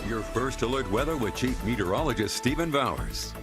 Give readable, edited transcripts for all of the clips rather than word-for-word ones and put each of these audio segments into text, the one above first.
Your first alert weather with Chief Meteorologist Stephen Bowers.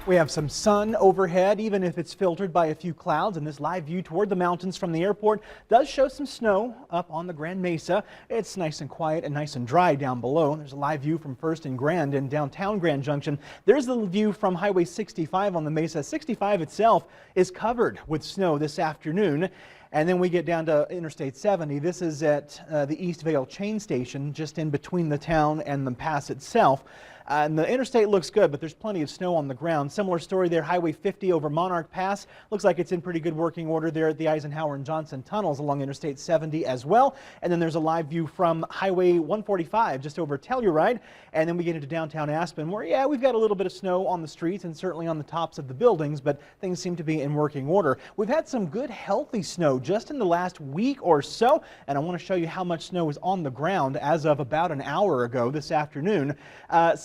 We have some sun overhead, even if it's filtered by a few clouds, and this live view toward the mountains from the airport does show some snow up on the Grand Mesa. It's nice and quiet and nice and dry down below. There's a live view from First and Grand in downtown Grand Junction. There's the view from Highway 65 on the Mesa. 65 itself is covered with snow this afternoon. And then we get down to Interstate 70. This is at the East Vale Chain Station, just in between the town and the pass itself. And the interstate looks good, but there's plenty of snow on the ground. Similar story there, Highway 50 over Monarch Pass. Looks like it's in pretty good working order there at the Eisenhower and Johnson tunnels along Interstate 70 as well. And then there's a live view from Highway 145 just over Telluride. And then we get into downtown Aspen where, yeah, we've got a little bit of snow on the streets and certainly on the tops of the buildings, but things seem to be in working order. We've had some good healthy snow just in the last week or so, and I want to show you how much snow is on the ground as of about an hour ago this afternoon.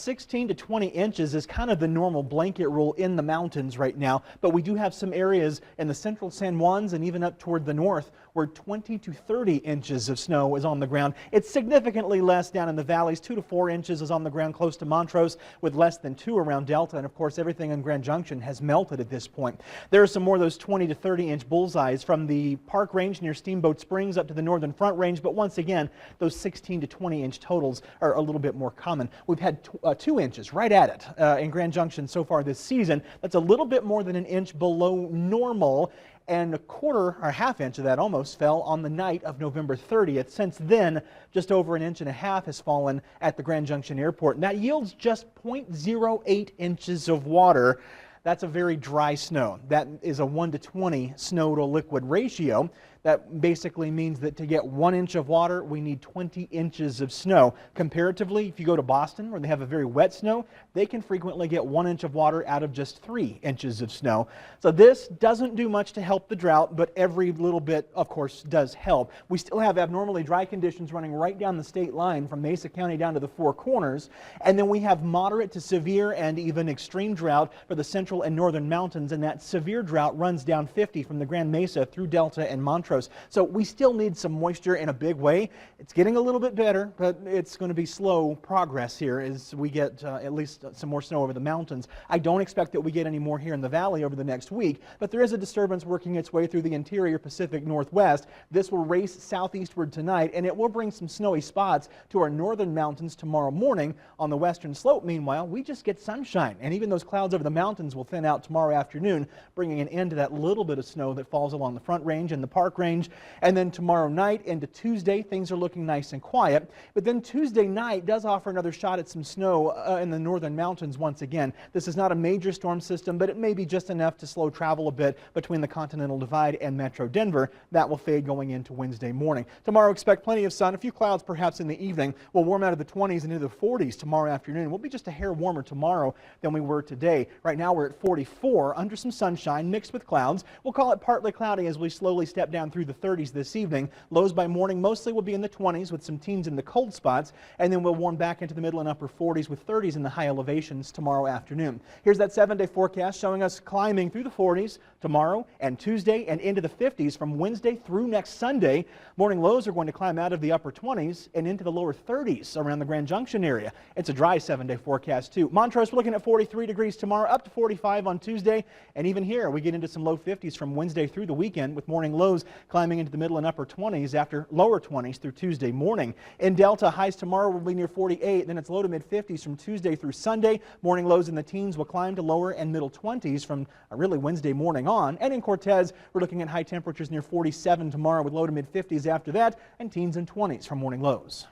16 to 20 inches is kind of the normal blanket rule in the mountains right now, but we do have some areas in the central San Juans and even up toward the north where 20 to 30 inches of snow is on the ground. It's significantly less down in the valleys. 2 to 4 inches is on the ground close to Montrose, with less than 2 around Delta, and of course everything in Grand Junction has melted at this point. There are some more of those 20 to 30 inch bullseyes from the Park Range near Steamboat Springs up to the Northern Front Range, but once again those 16 to 20 inch totals are a little bit more common. We've had 2 inches right at it in Grand Junction so far this season. That's a little bit more than an inch below normal, and a quarter or half inch of that almost fell on the night of November 30th. Since then, just over an inch and a half has fallen at the Grand Junction Airport, and that yields just 0.08 inches of water. That's a very dry snow. That is a 1 to 20 snow to liquid ratio. That basically means that to get 1 inch of water, we need 20 inches of snow. Comparatively, if you go to Boston, where they have a very wet snow, they can frequently get 1 inch of water out of just 3 inches of snow. So this doesn't do much to help the drought, but every little bit, of course, does help. We still have abnormally dry conditions running right down the state line from Mesa County down to the Four Corners. And then we have moderate to severe and even extreme drought for the central and northern mountains. And that severe drought runs down 50 from the Grand Mesa through Delta and Montrose. So we still need some moisture in a big way. It's getting a little bit better, but it's going to be slow progress here as we get at least some more snow over the mountains. I don't expect that we get any more here in the valley over the next week, but there is a disturbance working its way through the interior Pacific Northwest. This will race southeastward tonight, and it will bring some snowy spots to our northern mountains tomorrow morning. On the western slope, meanwhile, we just get sunshine, and even those clouds over the mountains will thin out tomorrow afternoon, bringing an end to that little bit of snow that falls along the Front Range and the Park Range. And then tomorrow night into Tuesday, things are looking nice and quiet. But then Tuesday night does offer another shot at some snow in the northern mountains once again. This is not a major storm system, but it may be just enough to slow travel a bit between the Continental Divide and Metro Denver. That will fade going into Wednesday morning. Tomorrow, expect plenty of sun, a few clouds perhaps in the evening. We'll warm out of the 20s and into the 40s tomorrow afternoon. We'll be just a hair warmer tomorrow than we were today. Right now we're at 44 under some sunshine mixed with clouds. We'll call it partly cloudy as we slowly step down through the 30s this evening. Lows by morning mostly will be in the 20s with some teens in the cold spots, and then we'll warm back into the middle and upper 40s with 30s in the high elevations tomorrow afternoon. Here's that 7-day forecast showing us climbing through the 40s tomorrow and Tuesday and into the 50s from Wednesday through next Sunday. Morning lows are going to climb out of the upper 20s and into the lower 30s around the Grand Junction area. It's a dry 7-day forecast too. Montrose, we're looking at 43 degrees tomorrow, up to 45 on Tuesday, and even here we get into some low 50s from Wednesday through the weekend with morning lows climbing into the middle and upper 20s after lower 20s through Tuesday morning. In Delta, highs tomorrow will be near 48, then it's low to mid 50s from Tuesday through Sunday. Morning lows in the teens will climb to lower and middle 20s from really Wednesday morning on. And in Cortez, we're looking at high temperatures near 47 tomorrow with low to mid 50s after that, and teens and 20s from morning lows.